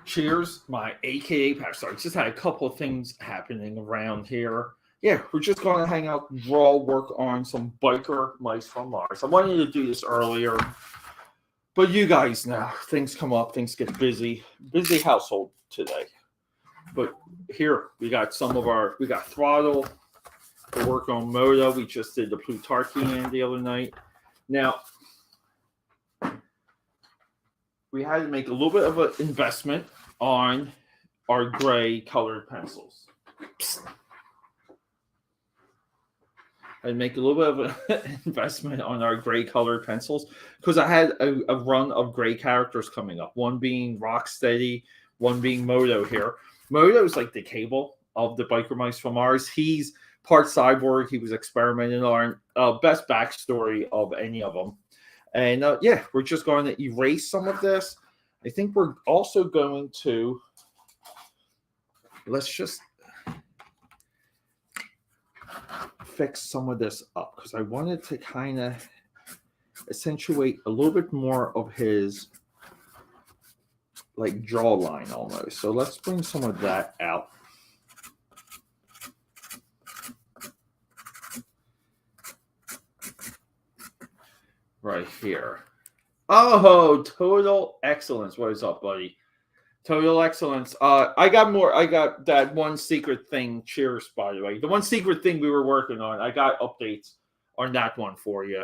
Cheers, my AKA Pack. Sorry, just had a couple of things happening around here. Yeah, we're just going to hang out, raw work on some biker mice from Mars. I wanted to do this earlier, but you guys know things come up, things get busy. Busy household today. But here we got we got Throttle, the work on Moto. We just did the Plutarchian the other night. Now, we had to make a little bit of an investment on our gray colored pencils. And make a little bit of an investment on our gray colored pencils because I had a run of gray characters coming up. One being Rocksteady, one being Moto here. Moto is like the Cable of the biker mice from Mars. He's part cyborg. He was experimenting on best backstory of any of them. And yeah, we're just going to erase some of this. I think we're also going to, let's just fix some of this up because I wanted to kind of accentuate a little bit more of his like jawline almost. So let's bring some of that out. Right here. Oh, total excellence. What is up, buddy? Total excellence. I got more. I got that one secret thing. Cheers, by the way. The one secret thing we were working on. I got updates on that one for you.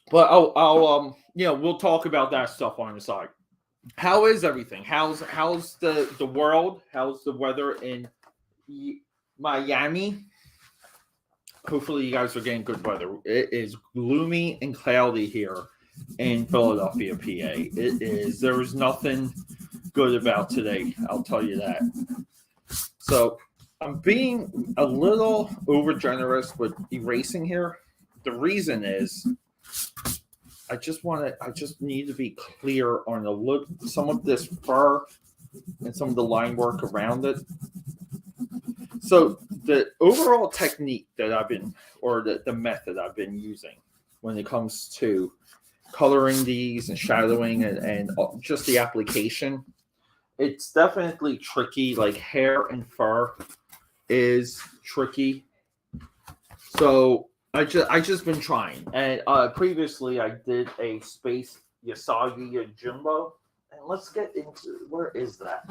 But I'll we'll talk about that stuff on the side. How is everything? How's the world? How's the weather in Miami? Hopefully you guys are getting good weather. It is gloomy and cloudy here in Philadelphia, PA. It is. There is nothing good about today. I'll tell you that. So I'm being a little over generous with erasing here. The reason is I just need to be clear on some of this fur and some of the line work around it. So the overall technique that the method I've been using when it comes to coloring these and shadowing and just the application, it's definitely tricky. Like hair and fur is tricky. So I just been trying. And previously I did a Space Yasagi Jumbo. And let's get into, where is that?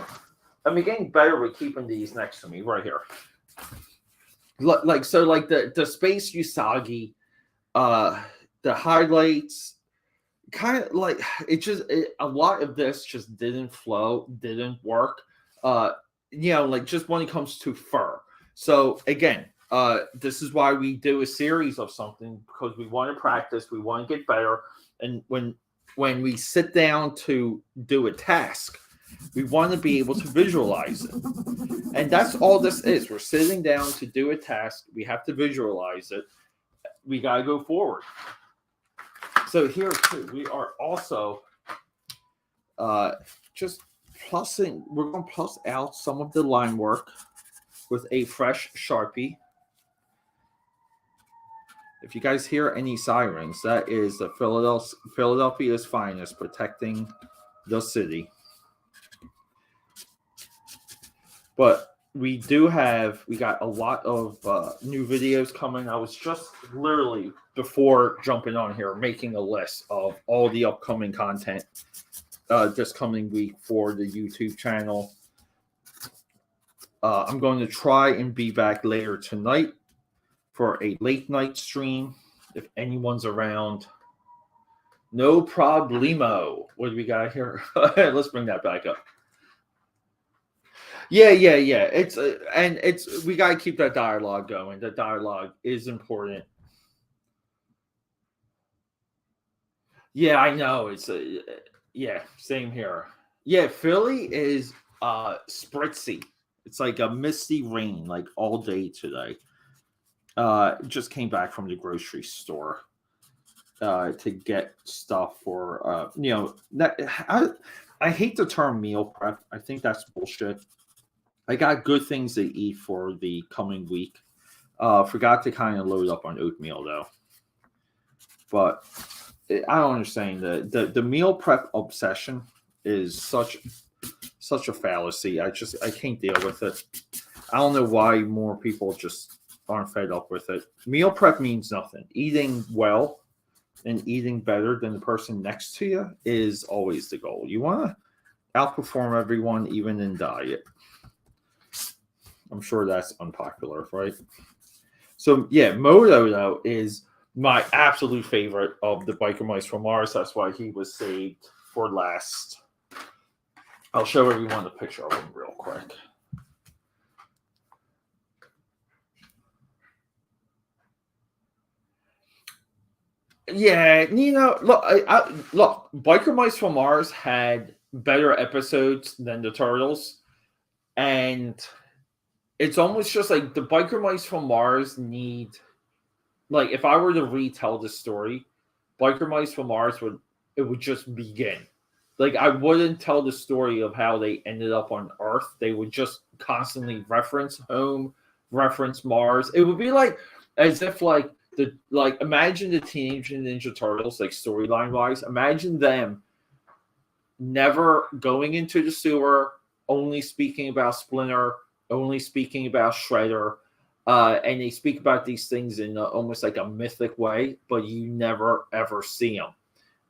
I'm getting better with keeping these next to me right here. Like the Space Usagi, the highlights, kind of like a lot of this just didn't flow, didn't work. Like just when it comes to fur. So again, this is why we do a series of something because we want to practice, we want to get better, and when we sit down to do a task, we want to be able to visualize it. And that's all this is. We're sitting down to do a task. We have to visualize it. We got to go forward. So here, too, we are also just plussing. We're going to plus out some of the line work with a fresh Sharpie. If you guys hear any sirens, that is the Philadelphia's finest protecting the city. But we got a lot of new videos coming. I was just literally, before jumping on here, making a list of all the upcoming content this coming week for the YouTube channel. I'm going to try and be back later tonight for a late night stream. If anyone's around, no problemo. What do we got here? Let's bring that back up. Yeah. It's we gotta keep that dialogue going. The dialogue is important. Yeah, I know. It's same here. Yeah, Philly is spritzy. It's like a misty rain, like all day today. Just came back from the grocery store to get stuff for I hate the term meal prep. I think that's bullshit. I got good things to eat for the coming week. Forgot to kind of load up on oatmeal though. But I don't understand the meal prep obsession is such a fallacy. I can't deal with it. I don't know why more people just aren't fed up with it. Meal prep means nothing. Eating well and eating better than the person next to you is always the goal. You want to outperform everyone, even in diet. I'm sure that's unpopular, right? So yeah, Moto though is my absolute favorite of the Biker Mice from Mars. That's why he was saved for last. I'll show everyone the picture of him real quick. Yeah, look, Biker Mice from Mars had better episodes than the Turtles, and it's almost just like the Biker Mice from Mars need, like, if I were to retell the story, Biker Mice from Mars would just begin. Like, I wouldn't tell the story of how they ended up on Earth. They would just constantly reference home, reference Mars. It would be like as if imagine the Teenage Ninja Turtles, like storyline wise. Imagine them never going into the sewer, only speaking about Splinter, only speaking about Shredder, and they speak about these things in almost like a mythic way, but you never ever see them.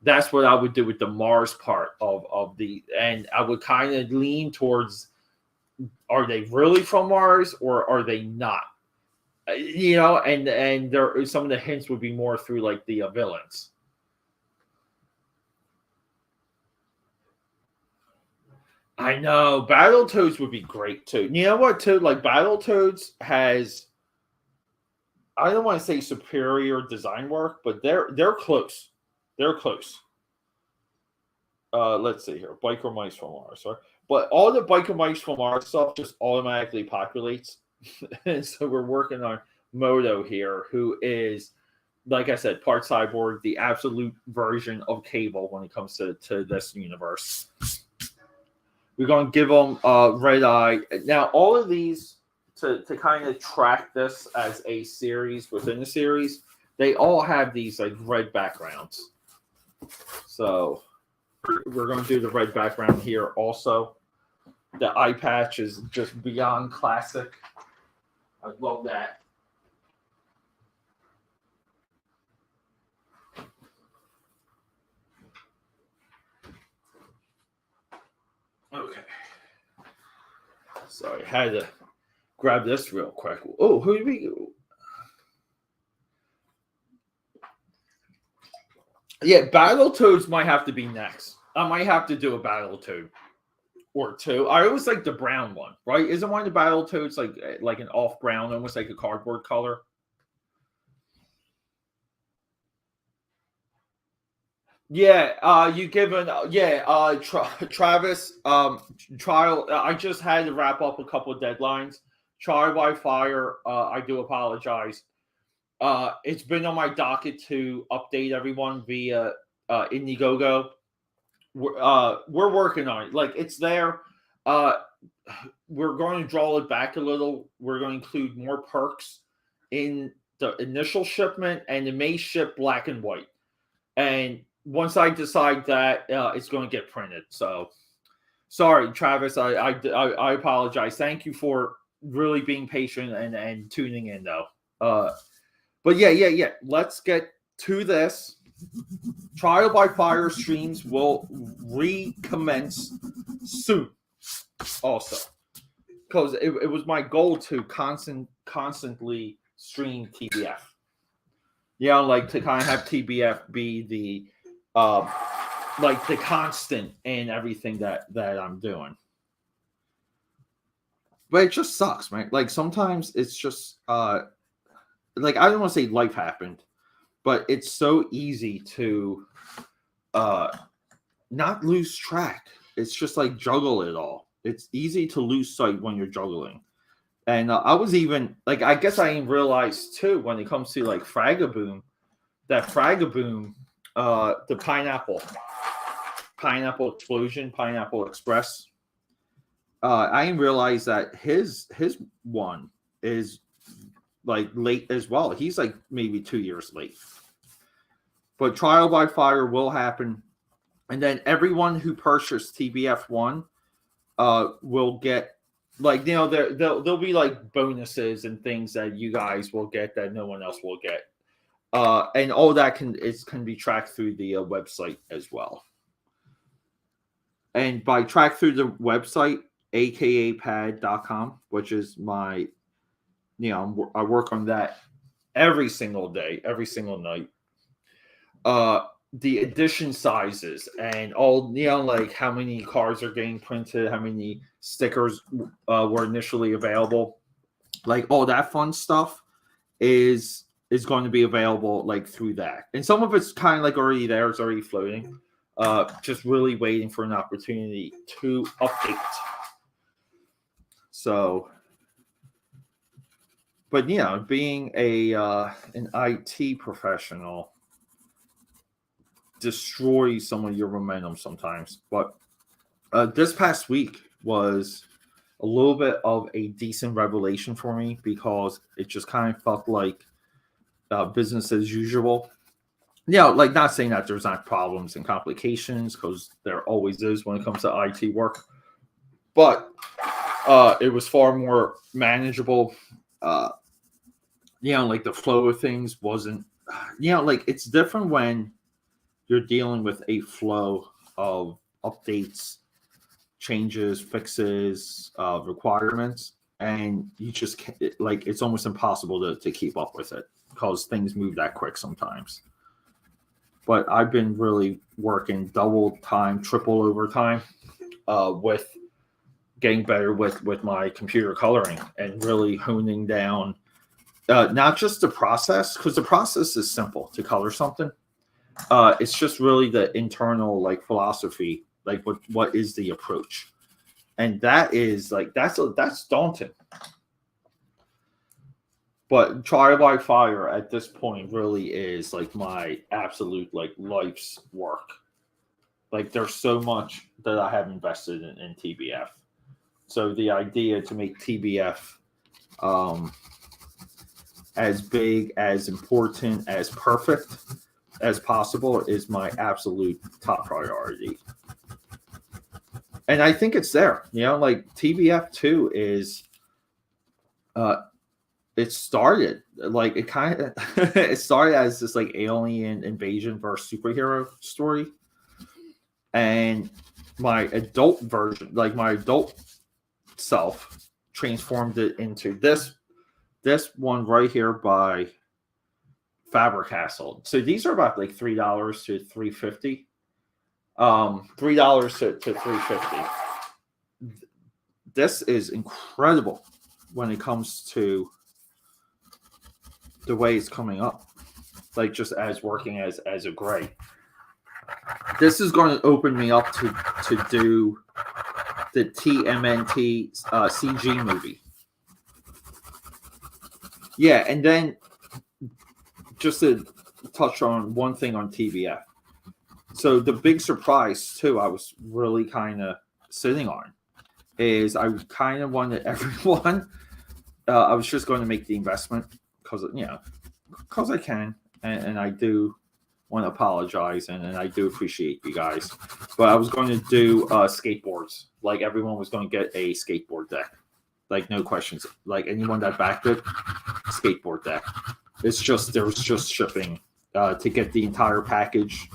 That's what I would do with the Mars part of the, and I would kind of lean towards, are they really from Mars or are they not? And there, some of the hints would be more through like the villains. I know Battletoads would be great too. You know what too? Like Battletoads has, I don't want to say superior design work, but they're close. They're close. Let's see here. Biker Mice from Mars, right? But all the Biker Mice from Mars stuff just automatically populates. And so we're working on Moto here, who is, like I said, part cyborg, the absolute version of Cable when it comes to this universe. We're going to give them Red Eye. Now, all of these, to kind of track this as a series within the series, they all have these like red backgrounds. So we're going to do the red background here also. The eye patch is just beyond classic. I love that. Okay. Sorry, I had to grab this real quick. Oh, who do we? Yeah, Battletoads might have to be next. I might have to do a Battletoad or two. I always like the brown one, right? Isn't one of the Battletoads like an off brown, almost like a cardboard color? Yeah, you given Travis trial. I just had to wrap up a couple of deadlines. Trial by fire. I do apologize. It's been on my docket to update everyone via Indiegogo. We're working on it. Like it's there. Uh, we're going to draw it back a little. We're going to include more perks in the initial shipment, and it may ship black and white. And once I decide that, it's going to get printed. So sorry, Travis. I apologize. Thank you for really being patient and tuning in, though. But yeah. Let's get to this. Trial by Fire streams will recommence soon. Also, because it was my goal to constantly stream TBF. Yeah, like to kind of have TBF be the like the constant in everything that I'm doing. But it just sucks, right? Like sometimes it's just like I don't want to say life happened, but it's so easy to not lose track. It's just like juggle it all. It's easy to lose sight when you're juggling. And I was even like, I guess I didn't realize too when it comes to like Fragaboom, that Fragaboom, the pineapple explosion, Pineapple Express. I didn't realize that his one is like late as well. He's like maybe 2 years late. But Trial by Fire will happen, and then everyone who purchased TBF1 will get, like, there'll be like bonuses and things that you guys will get that no one else will get. And all that can be tracked through the website as well. And by track through the website, akapad.com, which is my, I work on that every single day, every single night. The edition sizes and all, like how many cards are getting printed, how many stickers were initially available, like all that fun stuff is going to be available like through that. And some of it's kind of like already there, it's already floating. Just really waiting for an opportunity to update. So, but being an IT professional destroys some of your momentum sometimes. But this past week was a little bit of a decent revelation for me, because it just kind of felt like business as usual. Like, not saying that there's not problems and complications, because there always is when it comes to IT work, but it was far more manageable. Like the flow of things wasn't, like it's different when you're dealing with a flow of updates, changes, fixes, requirements, and you just can't, like, it's almost impossible to keep up with it, because things move that quick sometimes. But I've been really working double time, triple overtime with getting better with my computer coloring, and really honing down not just the process, because the process is simple to color something. It's just really the internal, like, philosophy, like what is the approach, and that is like that's daunting. But Trial by Fire at this point really is like my absolute, like, life's work. Like, there's so much that I have invested in TBF. So the idea to make TBF as big, as important, as perfect as possible is my absolute top priority. And I think it's there. Like TBF2 is it started like it started as this like alien invasion versus superhero story, and my adult version, like my adult self, transformed it into this one right here by Faber-Castell. So these are about like $3 to $3.50. $3 to $3.50. This is incredible when it comes to the way it's coming up, like just as working as a gray. This is going to open me up to do the TMNT CG movie. Yeah, and then just to touch on one thing on TBF. So the big surprise too, I was really kind of sitting on, is I kind of wanted everyone. I was just going to make the investment because I can, and I do want to apologize, and I do appreciate you guys. But I was going to do skateboards. Like, everyone was going to get a skateboard deck. Like, no questions. Like, anyone that backed it, skateboard deck. It's just, there was just shipping to get the entire package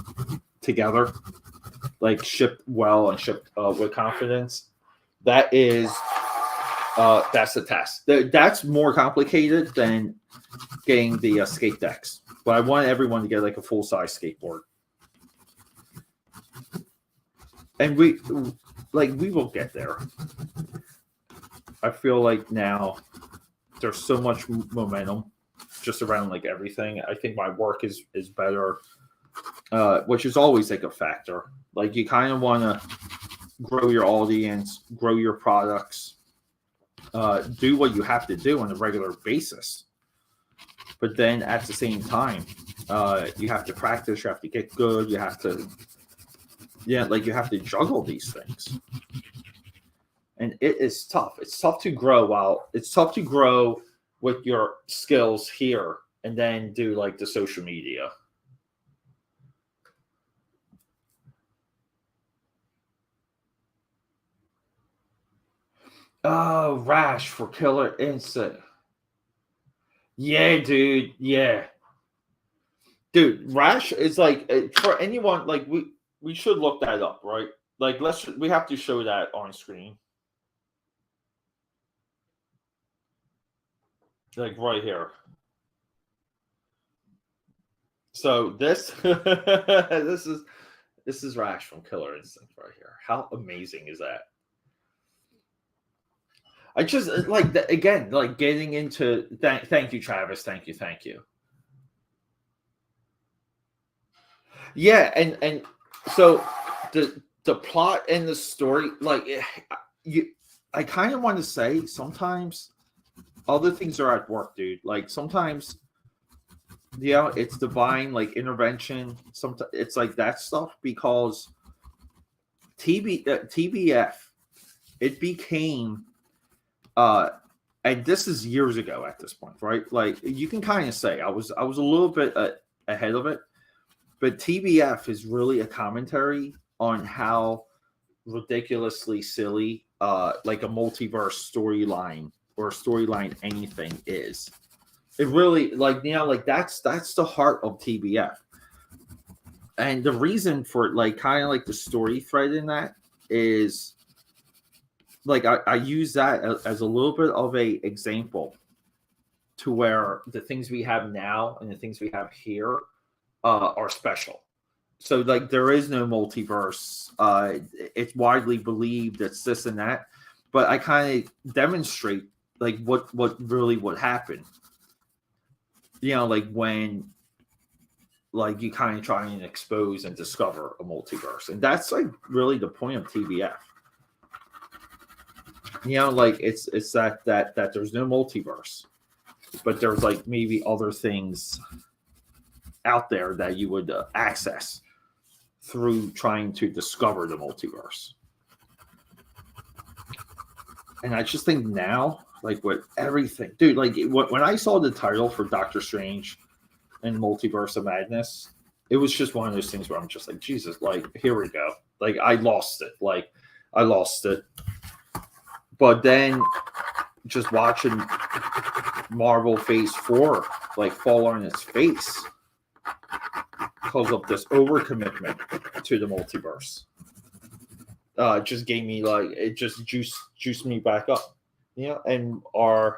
together, like shipped well and shipped with confidence. That is, that's the task. That's more complicated than getting the skate decks. But I want everyone to get like a full size skateboard, and we will get there. I feel like now there's so much momentum just around like everything. I think my work is better, which is always like a factor. Like, you kind of want to grow your audience, grow your products, do what you have to do on a regular basis. But then at the same time, you have to practice, you have to get good, you have to juggle these things. And it is tough. It's tough to grow with your skills here and then do like the social media. Oh, Rash for Killer Instinct. Yeah, dude. Yeah. Dude, Rash is like for anyone like we should look that up, right? Like we have to show that on screen. Like right here. So this this is Rash from Killer Instinct right here. How amazing is that? I just like again, like getting into thank you, Travis. Thank you. Yeah, and so the plot and the story, like you, I kind of want to say sometimes other things are at work, dude. Like sometimes, it's divine like intervention. Sometimes it's like that stuff because TBF it became and this is years ago at this point, right? Like you can kind of say I was a little bit ahead of it, but TBF is really a commentary on how ridiculously silly like a multiverse storyline or storyline anything is. It really like like that's the heart of TBF. And the reason for it, like kind of like the story thread in that is like I use that as a little bit of a example to where the things we have now and the things we have here are special. So like there is no multiverse. It's widely believed it's this and that, but I kind of demonstrate like what really would happen. Like when like you kind of try and expose and discover a multiverse, and that's like really the point of TBF. Like it's that there's no multiverse, but there's like maybe other things out there that you would access through trying to discover the multiverse. And I just think now, like with everything, dude, like when I saw the title for Doctor Strange and Multiverse of Madness, it was just one of those things where I'm just like, Jesus, like, here we go. Like, I lost it. But then just watching Marvel Phase 4, like, fall on its face because of this overcommitment to the multiverse. Just gave me, like, it just juiced me back up. And our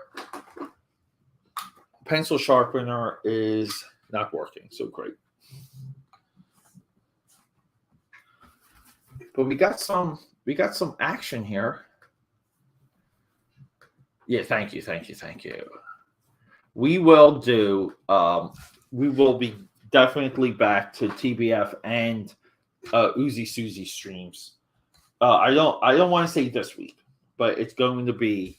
pencil sharpener is not working so great. But we got some action here. Yeah, thank you. We will be definitely back to TBF and Uzi Susie streams. I don't want to say this week, but it's going to be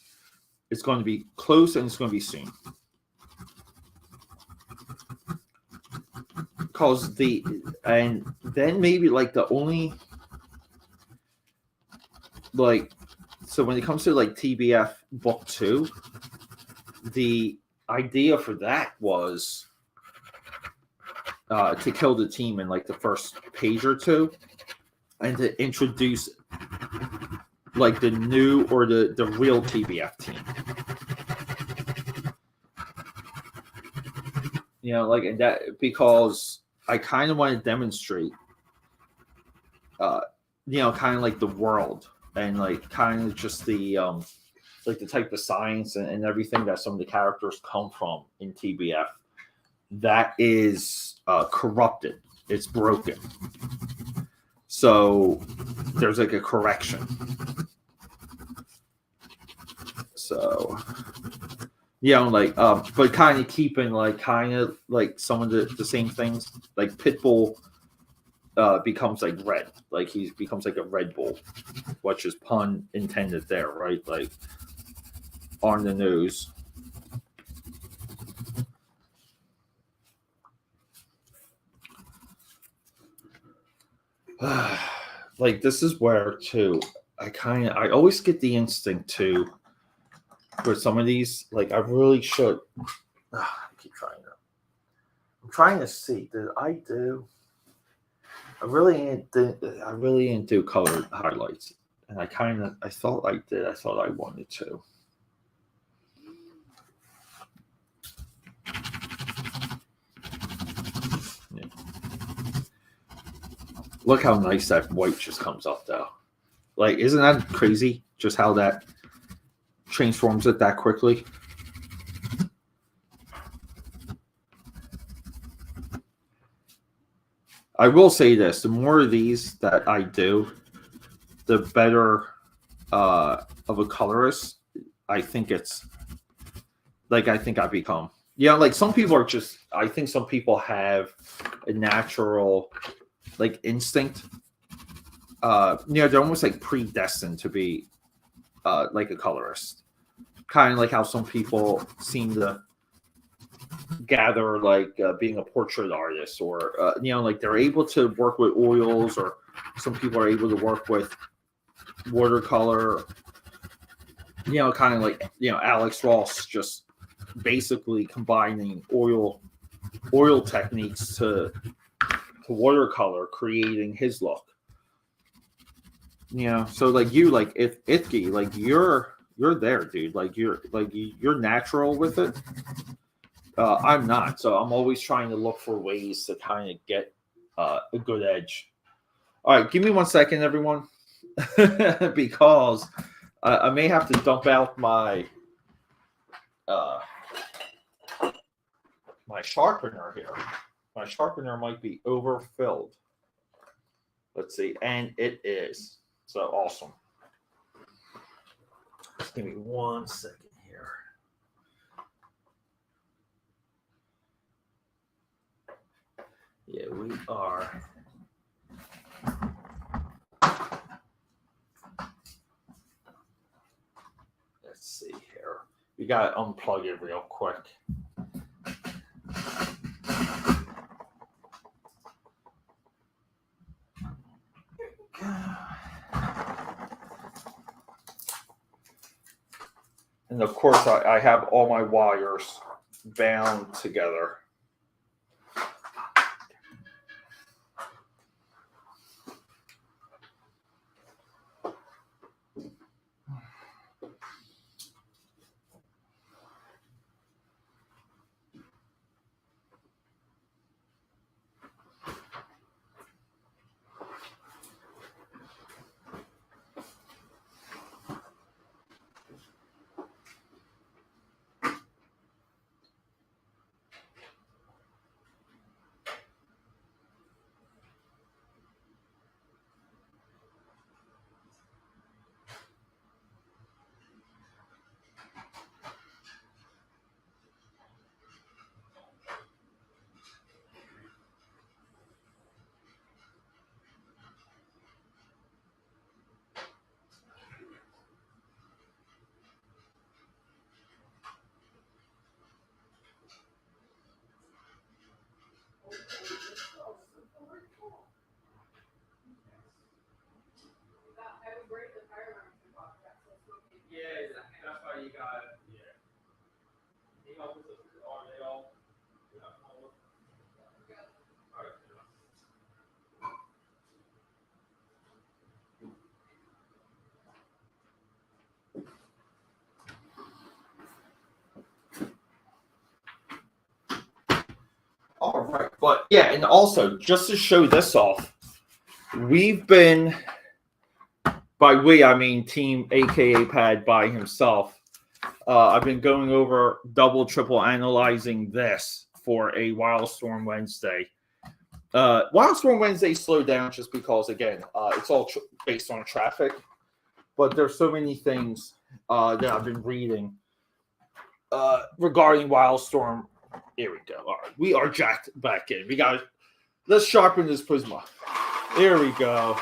close and it's going to be soon. Because and then maybe like the only like, so when it comes to like TBF book 2, the idea for that was to kill the team in like the first page or two and to introduce like the new or the real TBF team. Like, and that because I kind of want to demonstrate kind of like the world and like kind of just the like the type of science and everything that some of the characters come from in TBF that is corrupted. It's broken. So there's like a correction. So like but kind of keeping like kind of like some of the same things. Like Pitbull becomes like red, like he becomes like a Red Bull, which is pun intended there, right? Like on the nose. Like this is where too I always get the instinct to But some of these, like I really should. I keep trying to. I'm trying to see. Did I do? I really didn't do colored highlights, and I thought I did. I thought I wanted to. Yeah. Look how nice that white just comes up, though. Like, isn't that crazy? Just how that transforms it that quickly. I will say this: the more of these that I do, the better of a colorist I think it's like I think I become. Yeah, like some people are just. I think some people have a natural like instinct. They're almost like predestined to be like a colorist. Kind of like how some people seem to gather like being a portrait artist, or like they're able to work with oils, or some people are able to work with watercolor. Kind of like Alex Ross, just basically combining oil techniques to watercolor, creating his look. So like you, like if Itki, like you're there, dude. Like you're natural with it. I'm not, so I'm always trying to look for ways to kind of get a good edge. All right, give me 1 second, everyone, because I may have to dump out my my sharpener here. My sharpener might be overfilled. Let's see, and it is. So awesome. Just give me 1 second here. Yeah, we are. Let's see here. We got to unplug it real quick. And of course, I have all my wires bound together. Yeah, that's why you got it. Yeah. Are they all? All right, but yeah, and also just to show this off, we've been, by we I mean Team AKA Pad by himself. I've been going over double, triple analyzing this for a Wildstorm Wednesday. Wildstorm Wednesday slowed down just because, again, it's all based on traffic. But there's so many things that I've been reading regarding Wildstorm. Here we go. All right, we are jacked back in. Let's sharpen this Prisma. There we go.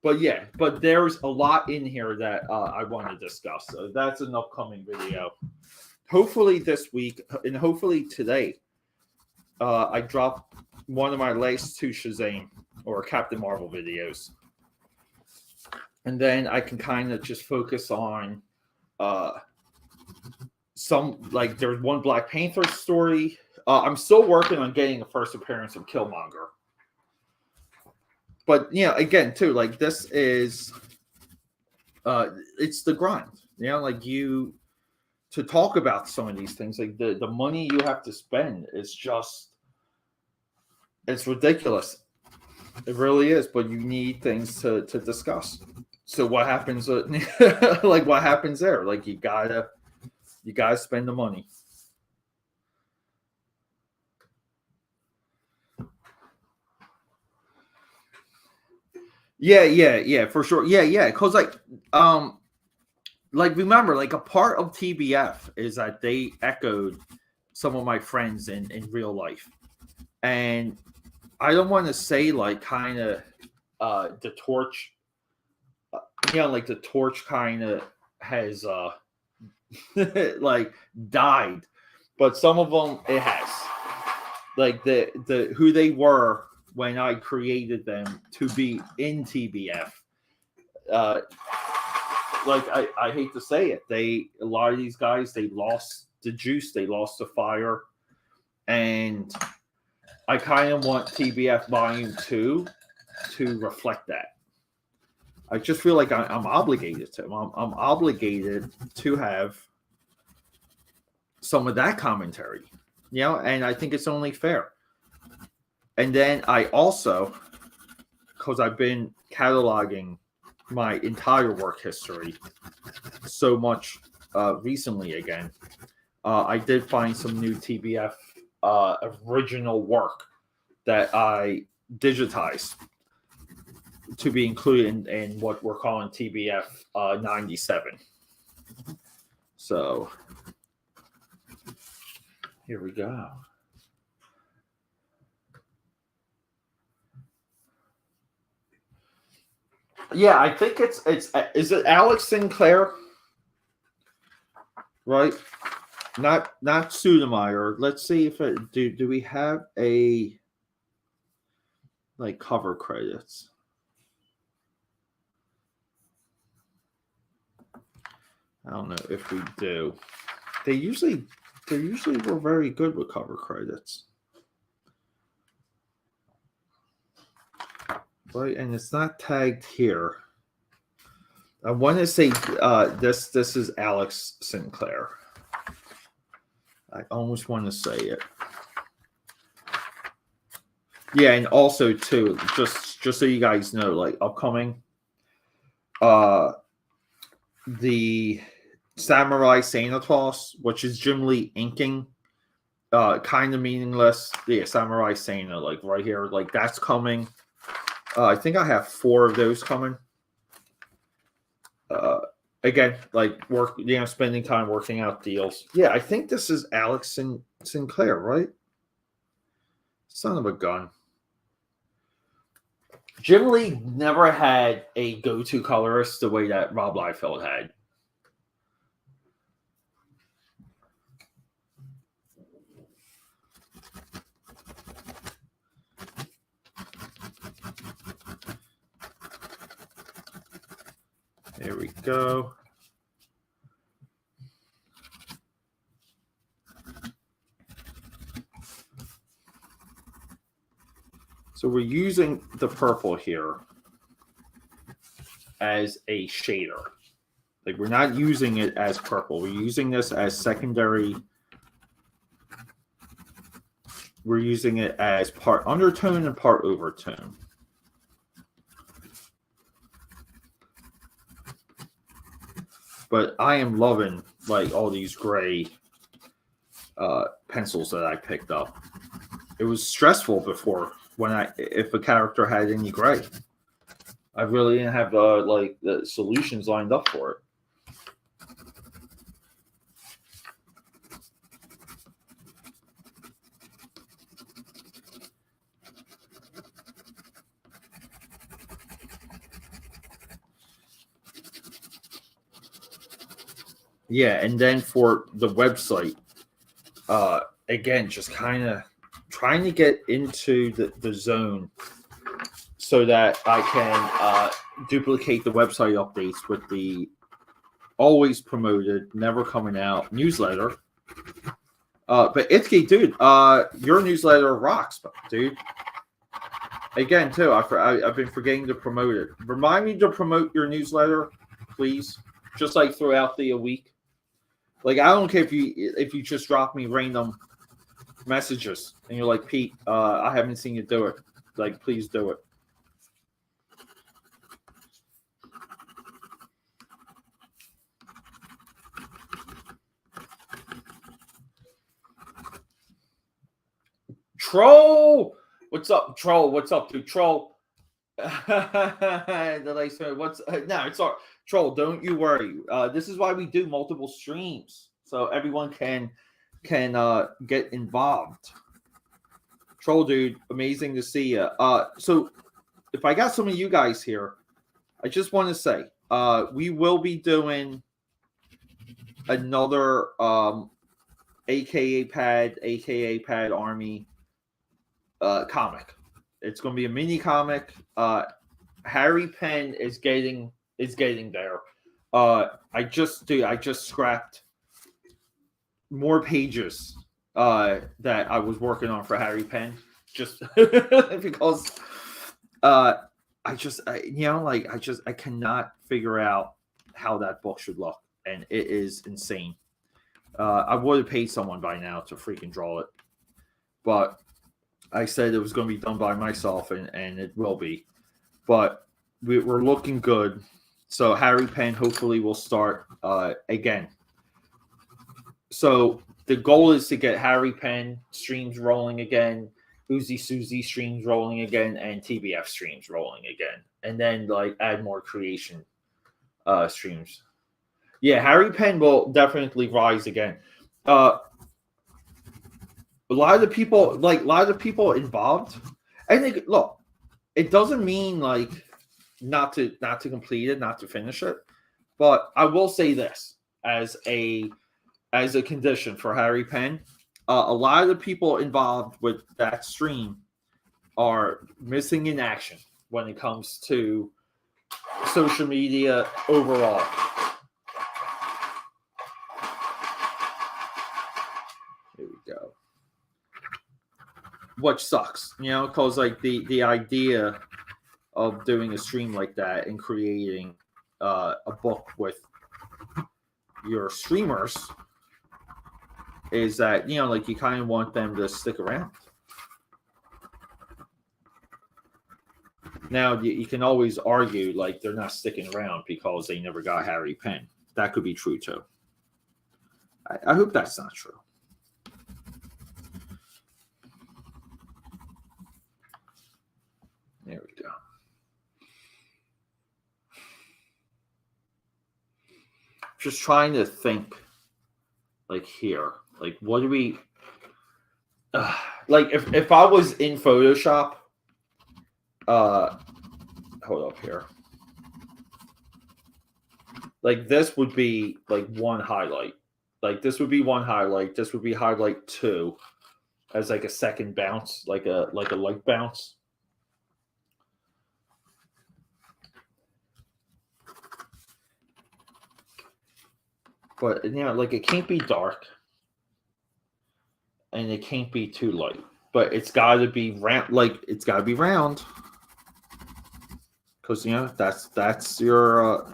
But yeah, there's a lot in here that I want to discuss. So that's an upcoming video. Hopefully this week, and hopefully today, I drop one of my last two Shazam or Captain Marvel videos. and then I can kind of just focus on some, like, there's one Black Panther story. I'm still working on getting a first appearance of Killmonger. But again, too, like, this is it's the grind. Like, you to talk about some of these things, like the money you have to spend is just, it's ridiculous. It really is, but you need things to discuss. So what happens? Like, what happens there? Like, you gotta spend the money. Yeah, for sure. Yeah, because like, remember, like, a part of TBF is that they echoed some of my friends in real life, and I don't want to say, like, kind of the torch, like, the torch kind of has like, died, but some of them it has, like, the who they were when I created them to be in TBF. Like, I hate to say it, a lot of these guys, they lost the juice, they lost the fire, and I kind of want TBF Volume 2 to reflect that. I just feel like I'm obligated to. I'm obligated to have some of that commentary, and I think it's only fair. And then I also, because I've been cataloging my entire work history so much recently again, I did find some new TBF original work that I digitized to be included in what we're calling TBF 97. So here we go. Yeah, I think it's is it Alex Sinclair? Right? Not Sudemeyer. Let's see if it do we have a, like, cover credits. I don't know if we do. They usually were very good with cover credits. Right, and it's not tagged here. I want to say this is Alex Sinclair. I almost want to say it. Yeah, and also too, just so you guys know, like, upcoming, the Samurai Santa Claus, which is Jim Lee inking, kind of meaningless. Yeah, Samurai Santa, like, right here, like, that's coming. I think I have 4 of those coming. Again, like, spending time working out deals. Yeah, I think this is Alex Sinclair, right? Son of a gun. Jim Lee never had a go-to colorist the way that Rob Liefeld had. There we go. So we're using the purple here as a shader. Like, we're not using it as purple. We're using this as secondary. We're using it as part undertone and part overtone. But I am loving, like, all these gray pencils that I picked up. It was stressful before if a character had any gray. I really didn't have the solutions lined up for it. Yeah, and then for the website, again, just kind of trying to get into the zone so that I can duplicate the website updates with the always promoted, never coming out newsletter. But Itsuki, dude, your newsletter rocks, dude. Again, too, I've been forgetting to promote it. Remind me to promote your newsletter, please. Just like throughout the week. Like, I don't care if you just drop me random messages and you're like, Pete, I haven't seen you do it. Like, please do it. Troll, what's up, Troll? What's up, dude? Troll. Did I say what's no? It's all Troll. Don't you worry. This is why we do multiple streams so everyone can get involved. Troll, dude, amazing to see you. So if I got some of you guys here, I just want to say, we will be doing another AKA Pad Army comic. It's going to be a mini comic. Harry Penn is getting there. I just scrapped more pages that I was working on for Harry Penn, just because I cannot figure out how that book should look, and it is insane. I would have paid someone by now to freaking draw it, but I said it was going to be done by myself, and it will be. But we're looking good. So Harry Penn hopefully will start again. So the goal is to get Harry Penn streams rolling again, Uzi Suzy streams rolling again, and TBF streams rolling again. And then like add more creation streams. Yeah, Harry Penn will definitely rise again. A lot of the people involved, and look, it doesn't mean like not to complete it, not to finish it, but I will say this as a condition for Harry Penn, a lot of the people involved with that stream are missing in action when it comes to social media overall. Here we go. Which sucks, because like the idea of doing a stream like that and creating a book with your streamers is that like you kind of want them to stick around. Now you can always argue like they're not sticking around because they never got Harry Penn. That could be true too. I hope that's not true. There we go. Just trying to think like here. Like, what do we like if I was in Photoshop, hold up here. Like this would be like one highlight. Like this would be one highlight. This would be highlight 2 as like a second bounce, like a light bounce. But like it can't be dark. And it can't be too light, but it's got to be round. Like it's got to be round, because that's your.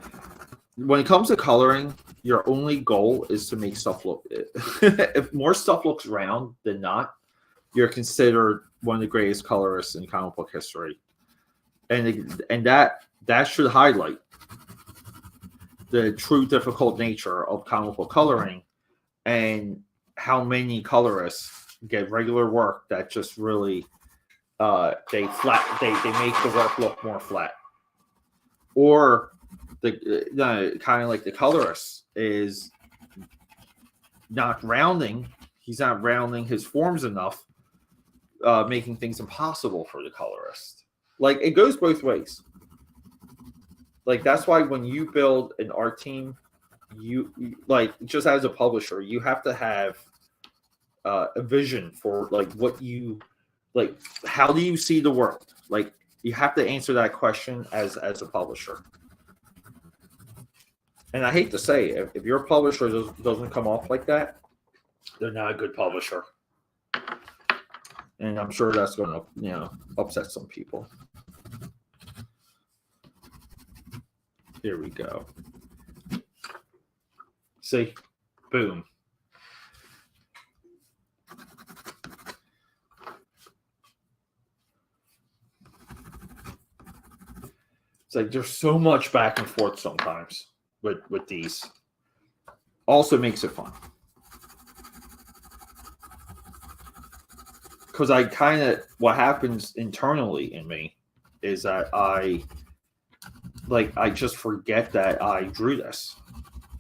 When it comes to coloring, your only goal is to make stuff look. If more stuff looks round than not, you're considered one of the greatest colorists in comic book history, and that should highlight the true difficult nature of comic book coloring, and how many colorists get regular work that just really they make the work look more flat, or the kind of like the colorist is not rounding. He's not rounding his forms enough, making things impossible for the colorist. Like it goes both ways. Like that's why when you build an art team, you like just as a publisher, you have to have a vision for like what you like. How do you see the world? Like You have to answer that question as a publisher. And I hate to say, if your publisher doesn't come off like that, they're not a good publisher. And I'm sure that's going to, upset some people. Here we go. See? Boom. It's like there's so much back and forth sometimes with these. Also makes it fun. Because what happens internally in me is that I just forget that I drew this.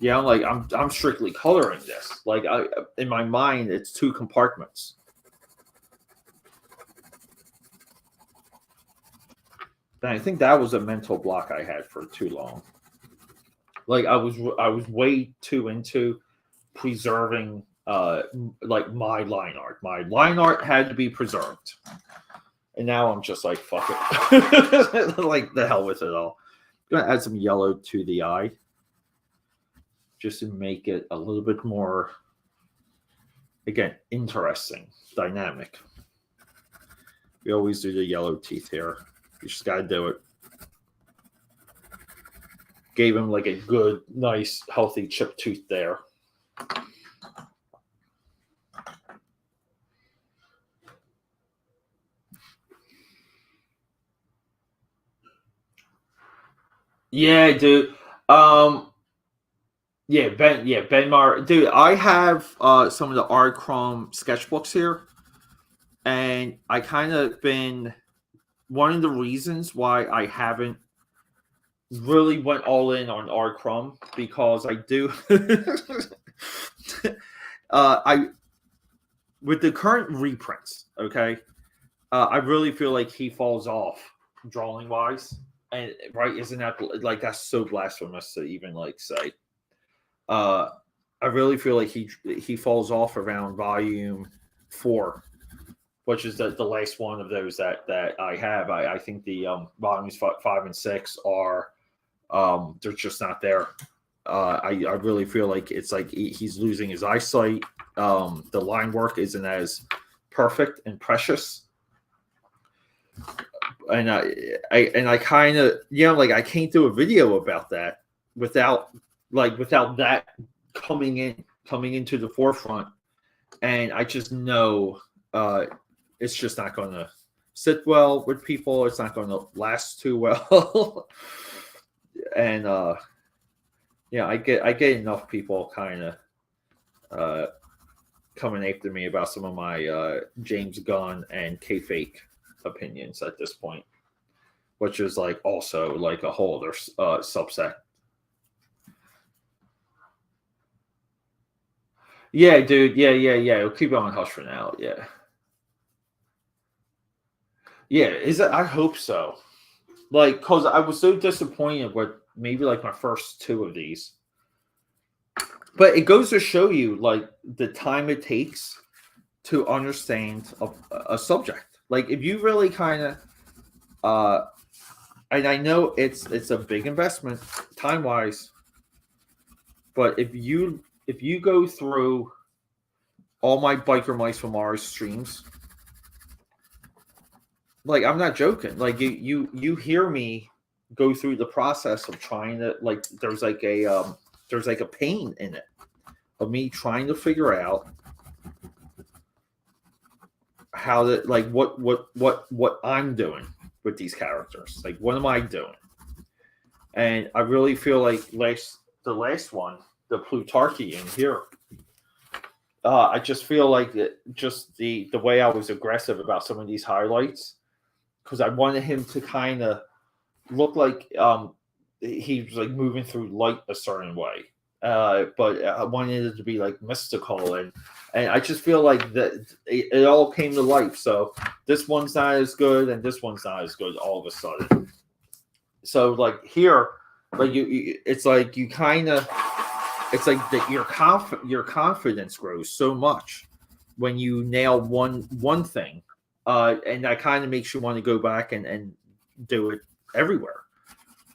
Like I'm strictly coloring this. Like in my mind, it's two compartments. And I think that was a mental block I had for too long. Like I was way too into preserving like my line art. My line art had to be preserved. And now I'm just like, fuck it. Like the hell with it all. I'm gonna add some yellow to the eye. Just to make it a little bit more, again, interesting, dynamic. We always do the yellow teeth here. You just gotta do it. Gave him like a good, nice, healthy chip tooth there. Yeah, dude. Ben Mar. Dude, I have some of the Art Chrome sketchbooks here. And I kind of been one of the reasons why I haven't really went all in on Art Chrome, because I do with the current reprints, okay, I really feel like he falls off drawing wise. And right, isn't that like that's so blasphemous to even like say? I really feel like he falls off around volume 4, which is the last one of those that I have. I think the volumes 5 and 6 are they're just not there. I really feel like it's like he's losing his eyesight. The line work isn't as perfect and precious. And I kind of like I can't do a video about that without that coming into the forefront, and I just know it's just not going to sit well with people. It's not going to last too well, and I get enough people kind of coming after me about some of my James Gunn and K-Fake opinions at this point, which is like also like a whole other subset. Yeah, dude. Yeah. We'll keep it on hush for now. Yeah. Is it? I hope so. Like, cause I was so disappointed with maybe like my first 2 of these, but it goes to show you like the time it takes to understand a subject. Like if you really kind of, and I know it's a big investment time wise, but if you go through all my Biker Mice from Mars streams, like I'm not joking. Like you hear me go through the process of trying to like there's like a pain in it of me trying to figure out how to like what I'm doing with these characters. Like what am I doing? And I really feel like the last one, the Plutarchian here. I just feel like just the way I was aggressive about some of these highlights, because I wanted him to kind of look like he was like moving through light a certain way, but I wanted it to be like mystical, and I just feel like that it all came to life. So this one's not as good, and this one's not as good all of a sudden. So like here, like it's like you kind of. It's like that your confidence grows so much when you nail one thing, and that kind of makes you want to go back and do it everywhere.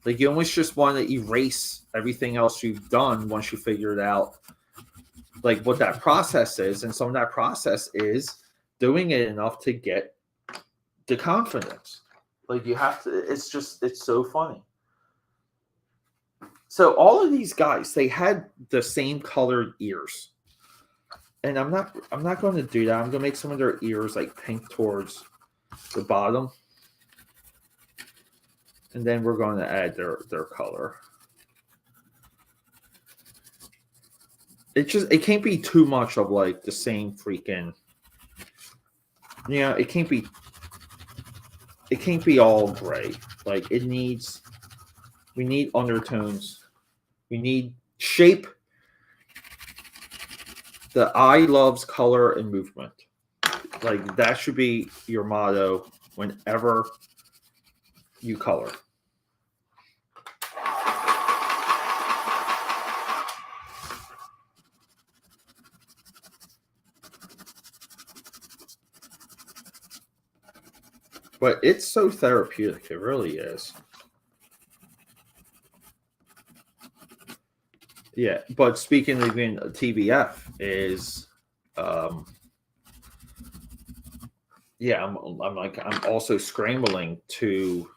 Like you almost just want to erase everything else you've done once you figure it out, like what that process is. And some of that process is doing it enough to get the confidence. Like you have to, it's so funny. So all of these guys, they had the same colored ears. And I'm not going to do that. I'm going to make some of their ears like pink towards the bottom. And then we're going to add their color. It can't be too much of like the same freaking, it can't be all gray. Like we need undertones. We need shape. The eye loves color and movement. Like that should be your motto whenever you color. But it's so therapeutic. It really is. Yeah, but speaking of even TBF is, I'm also scrambling to,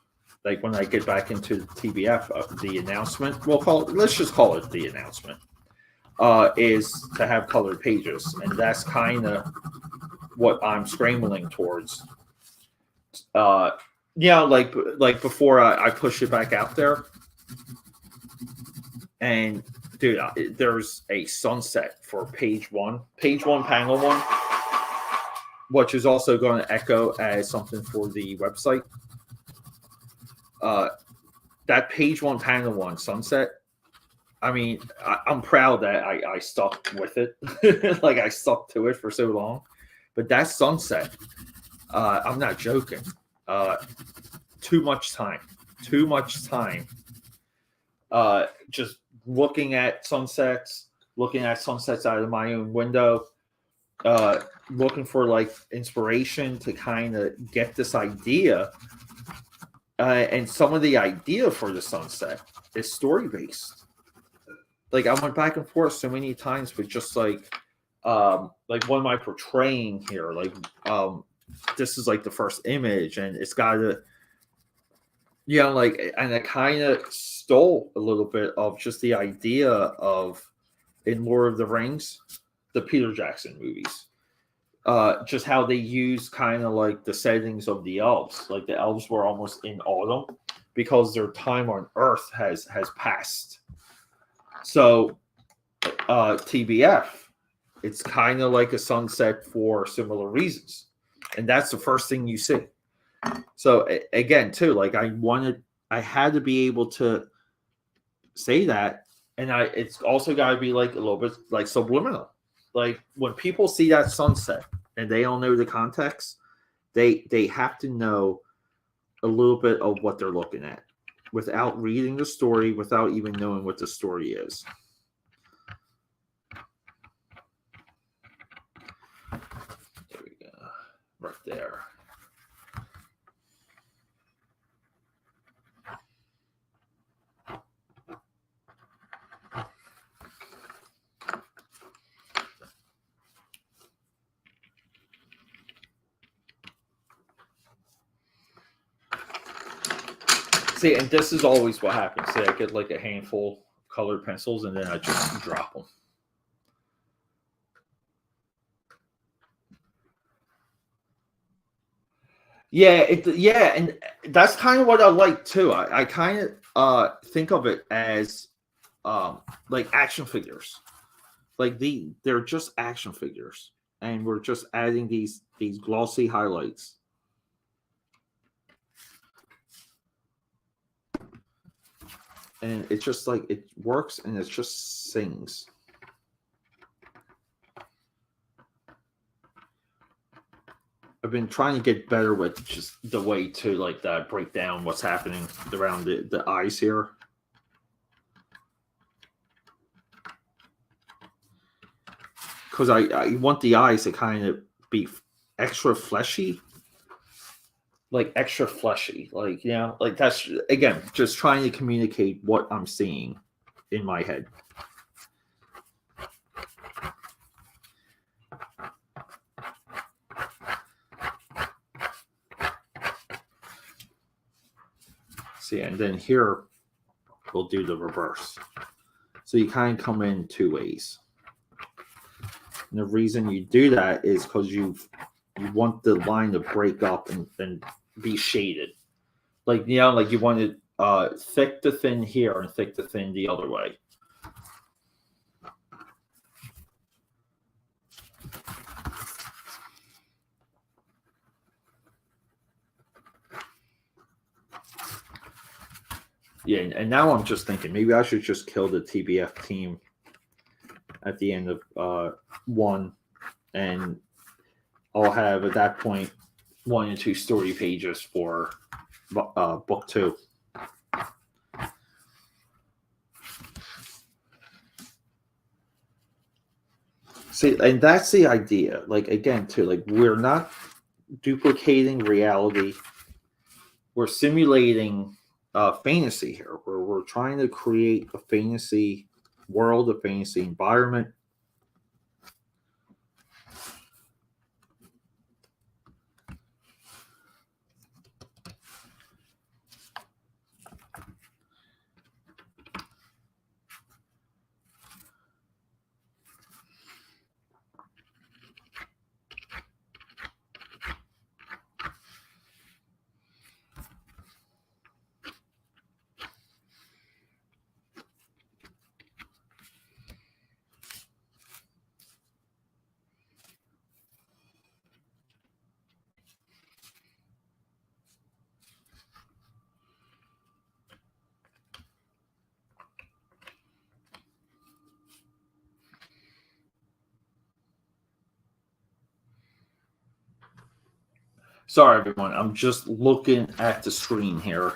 like when I get back into TBF, the announcement. Let's just call it the announcement. Is to have colored pages, and that's kind of what I'm scrambling towards. Like before I push it back out there, and dude, there's a sunset for page one, panel one, which is also going to echo as something for the website. That page one, panel one sunset. I mean, I'm proud that I stuck with it. Like I stuck to it for so long. But that sunset, I'm not joking. Too much time. Just looking at sunsets out of my own window, looking for like inspiration to kind of get this idea. And some of the idea for the sunset is story based. Like I went back and forth so many times with just like what am I portraying here? Like this is like the first image, and it's got to, and I kind of stole a little bit of just the idea of in Lord of the Rings, the Peter Jackson movies. Just how they use kind of like the settings of the elves. Like the elves were almost in autumn because their time on Earth has passed. So TBF, it's kind of like a sunset for similar reasons. And that's the first thing you see. So again, too, like I had to be able to say that. And it's also got to be like a little bit like subliminal. Like when people see that sunset and they don't know the context, they have to know a little bit of what they're looking at without reading the story, without even knowing what the story is. There we go. Right there. See, and this is always what happens. See, I get like a handful of colored pencils, and then I just drop them. Yeah, and that's kind of what I like too. I kind of think of it as like action figures. Like they're just action figures, and we're just adding these glossy highlights. And it's just like it works, and it just sings. I've been trying to get better with just the way to like that break down what's happening around the eyes here. Because I want the eyes to kind of be extra fleshy. like extra fleshy. Like, like that's again just trying to communicate what I'm seeing in my head. See, and then here we'll do the reverse. So you kind of come in two ways. And the reason you do that is because you want the line to break up and be shaded. Like, like you want it thick to thin here and thick to thin the other way. Yeah, and now I'm just thinking maybe I should just kill the TBF team at the end of one, and I'll have at that point 1 and 2 story pages for book 2. See, and that's the idea. Like again, too, like we're not duplicating reality. We're simulating fantasy here, where we're trying to create a fantasy world, a fantasy environment. Sorry, everyone. I'm just looking at the screen here.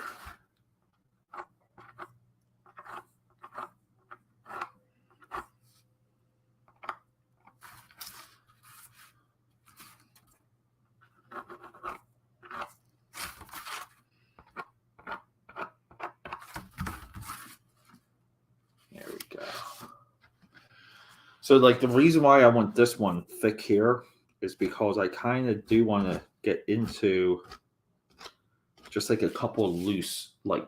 There we go. So, like, the reason why I want this one thick here is because I kind of do want to get into just like a couple of loose, like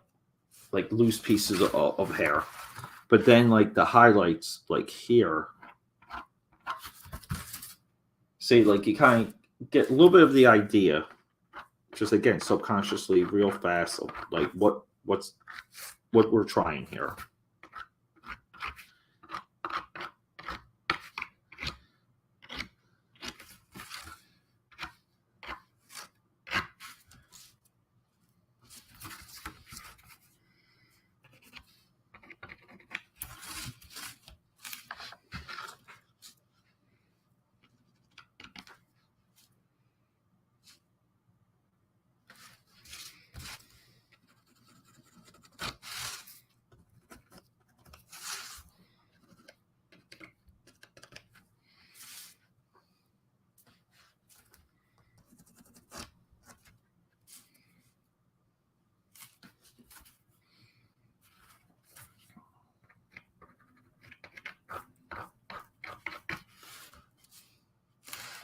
loose pieces of hair. But then, like, the highlights, like here, see, like, you kind of get a little bit of the idea, just again, subconsciously, real fast, of, like, what we're trying here.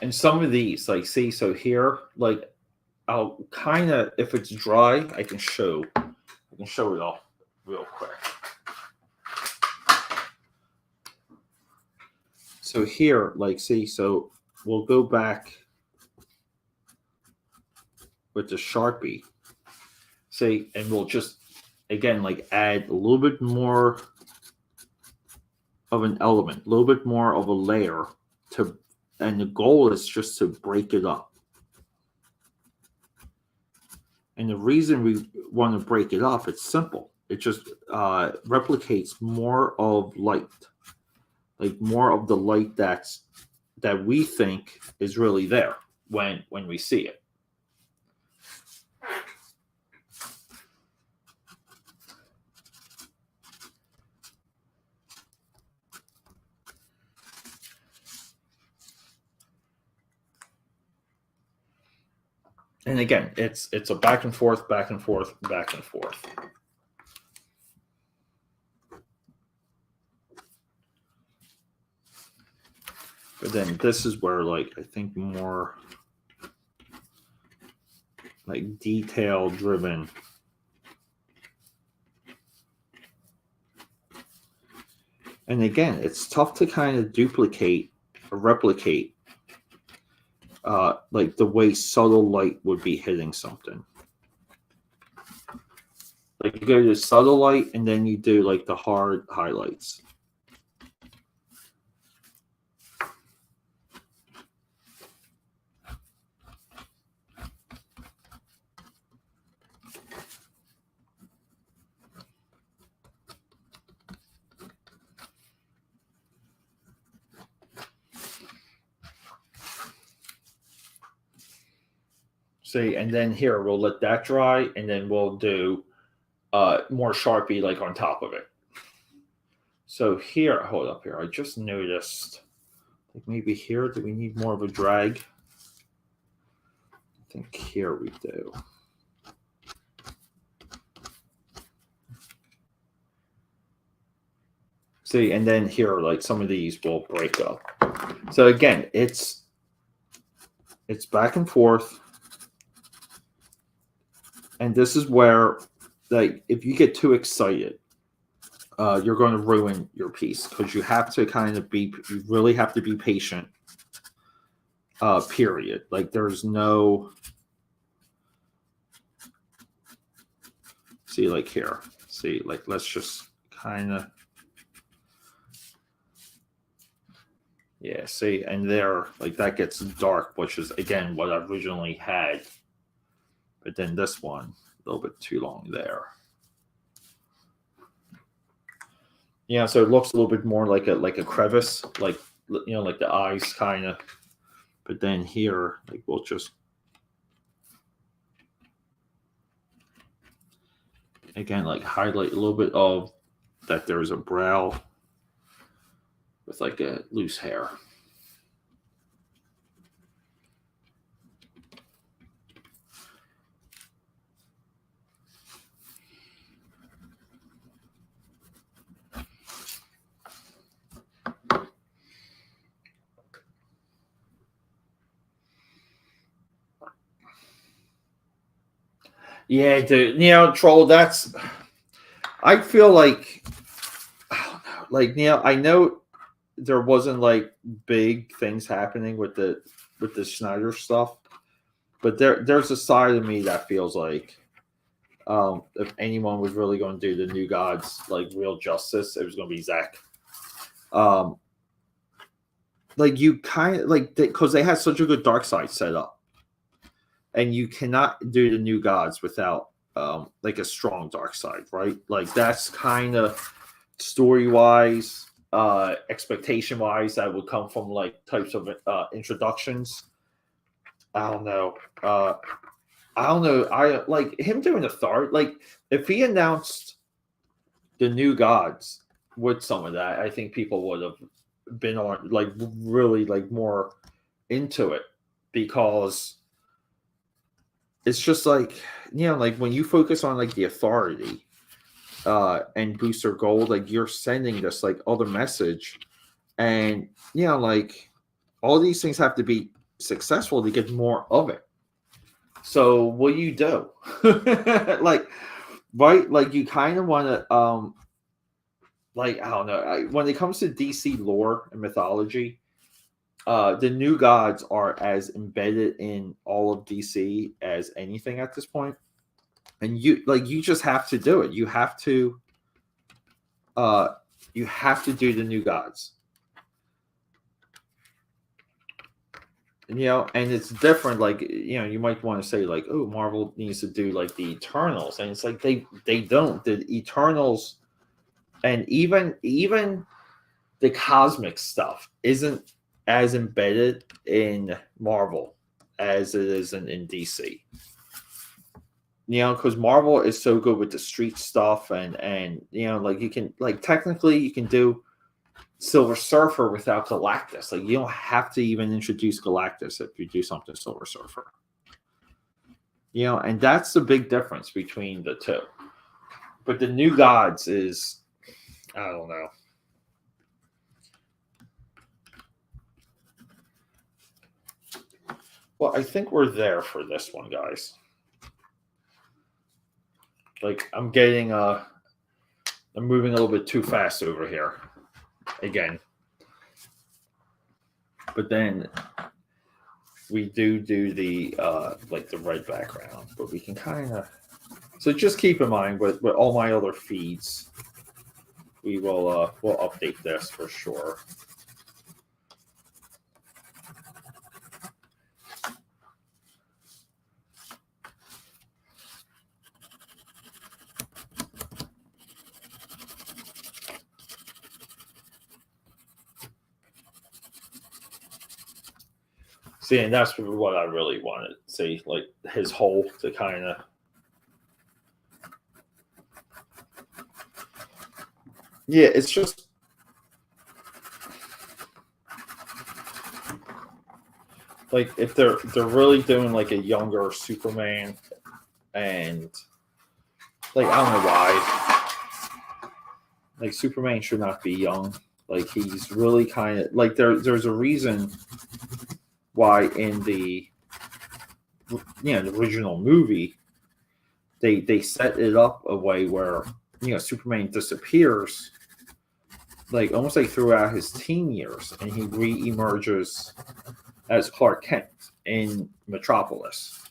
And some of these, like, see, so here, like, I'll kind of, if it's dry, I can show it off real quick. So here, like, see, so we'll go back with the Sharpie, see, and we'll just, again, like, add a little bit more of an element, a little bit more of a layer to, and the goal is just to break it up. And the reason we want to break it up, it's simple. It just replicates more of light, like more of the light that we think is really there when we see it. And again, it's a back and forth, back and forth, back and forth. But then this is where, like, I think more like detail driven. And again, it's tough to kind of duplicate or replicate like the way subtle light would be hitting something. Like you go to subtle light and then you do like the hard highlights. See, and then here we'll let that dry, and then we'll do more Sharpie like on top of it. So here, hold up here. I just noticed, like maybe here, do we need more of a drag? I think here we do. See, and then here, like some of these will break up. So again, it's back and forth. And this is where, like, if you get too excited, you're going to ruin your piece because you have to kind of be, you really have to be patient. Period. Like, there's no, see, like here, see, like, let's just kind of, yeah, see, and there, like, that gets dark, which is, again, what I originally had. But then this one, a little bit too long there. Yeah, so it looks a little bit more like a crevice, like, you know, like the eyes kind of. But then here, like, we'll just, again, like highlight a little bit of that there's a brow with like a loose hair. Yeah, dude. You know, troll. That's. I feel like. I don't know. Like, you know, I know there wasn't like big things happening with the Schneider stuff, but there's a side of me that feels like, if anyone was really going to do the New Gods like real justice, it was going to be Zach. Like you kind of like because they had such a good dark side set up. And you cannot do the New Gods without like a strong dark side, right? Like that's kind of story wise, expectation wise, that would come from like types of introductions. I don't know. I don't know. I like him doing a third. Like if he announced the New Gods with some of that, I think people would have been on like really like more into it because it's just like, you know, like when you focus on like the authority and Booster Gold, like you're sending this like other message, and you know, like all these things have to be successful to get more of it. So what do you do? Like, right? Like you kind of want to like, I don't know, when it comes to DC lore and mythology, the New Gods are as embedded in all of DC as anything at this point. And you just have to do it. You have to do the New Gods. And, you know, and it's different. Like, you know, you might want to say like, oh, Marvel needs to do like the Eternals, and it's like they don't. The Eternals, and even the cosmic stuff isn't as embedded in Marvel as it is in DC. You know, because Marvel is so good with the street stuff, and you know, like you can like technically you can do Silver Surfer without Galactus. Like you don't have to even introduce Galactus if you do something Silver Surfer. And that's the big difference between the two. But the New Gods is, I don't know. Well, I think we're there for this one, guys. Like, I'm moving a little bit too fast over here again. But then we do the like the red background, but we can kind of. So just keep in mind with all my other feeds, we'll update this for sure. See, and that's what I really wanted. See, like his hole to kind of. Yeah, it's just. Like if they're really doing like a younger Superman, and like I don't know why. Like Superman should not be young. Like he's really kind of like there's a reason why in the the original movie they set it up a way where Superman disappears like almost like throughout his teen years, and he re-emerges as Clark Kent in Metropolis.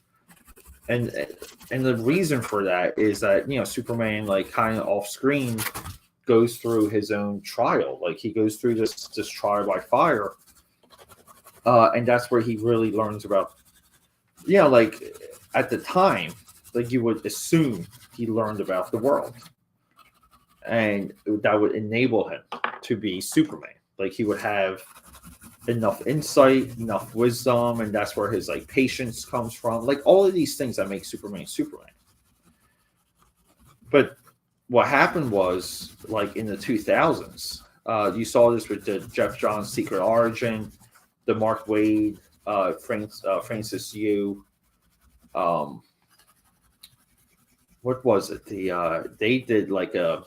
And the reason for that is that Superman like kind of off screen goes through his own trial. Like he goes through this trial by fire. And that's where he really learns about, like at the time, like you would assume he learned about the world. And that would enable him to be Superman. Like he would have enough insight, enough wisdom, and that's where his like patience comes from. Like all of these things that make Superman Superman. But what happened was, like in the 2000s, you saw this with the Jeff Johns Secret Origin, the Mark Waid, Francis Yu. What was it? They did like a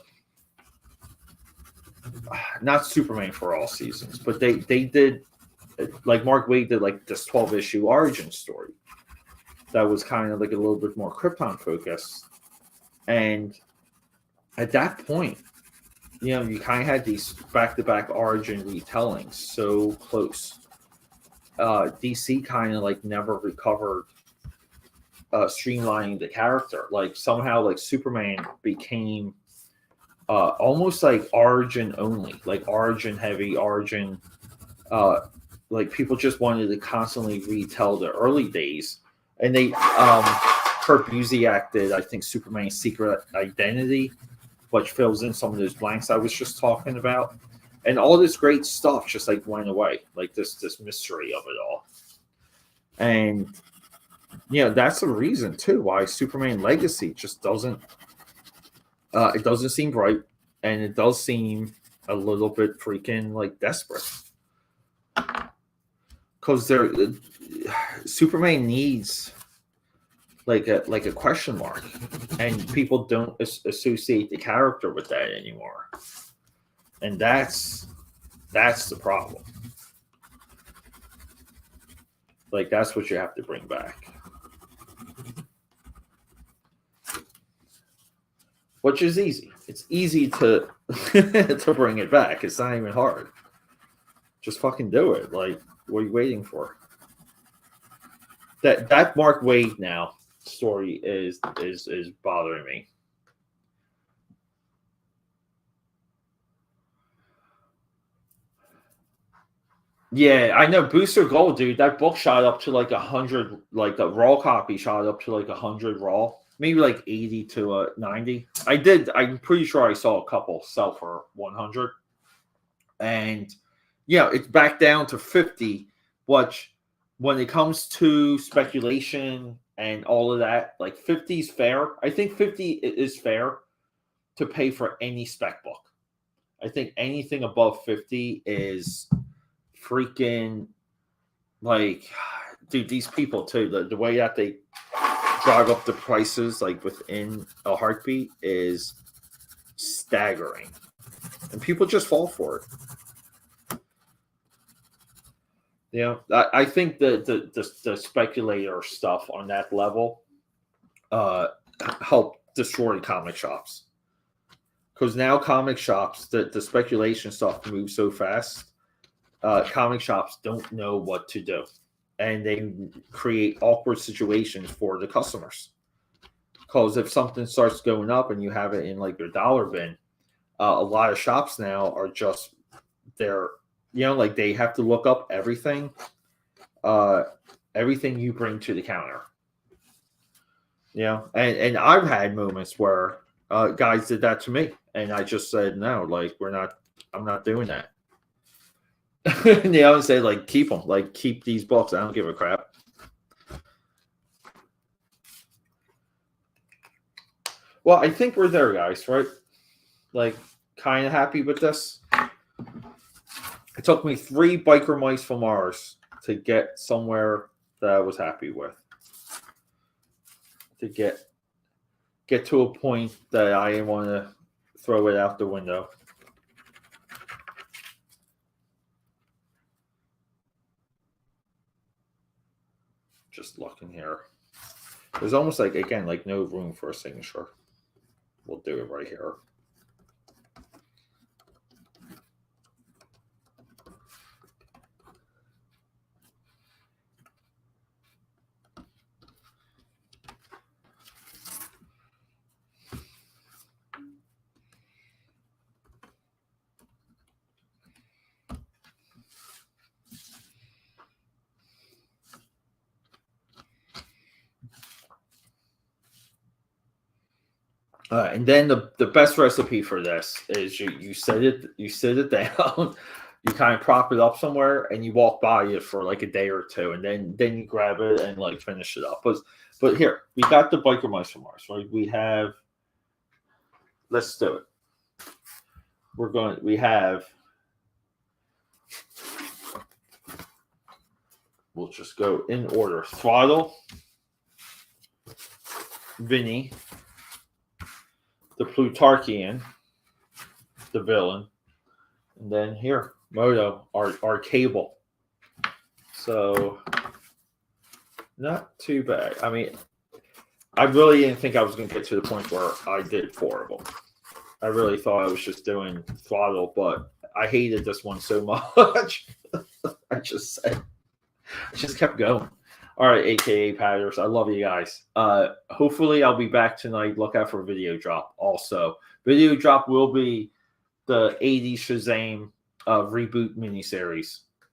not Superman for all seasons, but they did like Mark Waid did like this 12-issue origin story that was kind of like a little bit more Krypton focused. And at that point, you kind of had these back-to-back origin retellings so close. DC kind of like never recovered streamlining the character. Like somehow like Superman became almost like origin only, like origin heavy, origin like people just wanted to constantly retell the early days. And they Kurt Busiek did, I think, Superman's Secret Identity, which fills in some of those blanks I was just talking about. And all this great stuff just like went away, like this mystery of it all. And that's the reason too why Superman Legacy just doesn't it doesn't seem right, and it does seem a little bit freaking like desperate. Because Superman needs like a question mark, and people don't associate the character with that anymore, and that's the problem. Like that's what you have to bring back, which is easy. It's easy to to bring it back. It's not even hard. Just fucking do it. Like, what are you waiting for? That Mark Waid now story is bothering me. Yeah, I know. Booster Gold, dude. That book shot up to like 100. Like the raw copy shot up to like 100 raw, maybe like 80 to 90. I'm pretty sure I saw a couple sell for 100, and it's back down to 50. Which, when it comes to speculation and all of that, like 50 is fair. I think 50 is fair to pay for any spec book. I think anything above 50 is freaking like, dude, these people too, the way that they drive up the prices like within a heartbeat is staggering, and people just fall for it. You know, I think the speculator stuff on that level help destroy comic shops, because now comic shops, the speculation stuff moves so fast. Comic shops don't know what to do, and they create awkward situations for the customers. Because if something starts going up and you have it in like your dollar bin, a lot of shops now are just they're like they have to look up everything you bring to the counter. And I've had moments where guys did that to me, and I just said no, like I'm not doing that. And say like keep them, like keep these books. I don't give a crap. Well, I think we're there, guys, right? Like, kind of happy with this. It took me 3 Biker Mice from Mars to get somewhere that I was happy with. To get to a point that I didn't want to throw it out the window. Just looking here. There's almost like, again, like no room for a signature. We'll do it right here. And then the best recipe for this is you sit it down, you kind of prop it up somewhere, and you walk by it for like a day or two, and then you grab it and like finish it up. But here we got the Biker Mice from Mars, right? We have. Let's do it. We'll just go in order. Throttle, Vinny, the Plutarchian, the villain, and then here, Moto, our Cable. So, not too bad. I mean, I really didn't think I was going to get to the point where I did 4 of them. I really thought I was just doing Throttle, but I hated this one so much. I just kept going. All right, AKA Patters, I love you guys. Hopefully I'll be back tonight. Look out for a video drop also. Video drop will be the 80s Shazam reboot miniseries.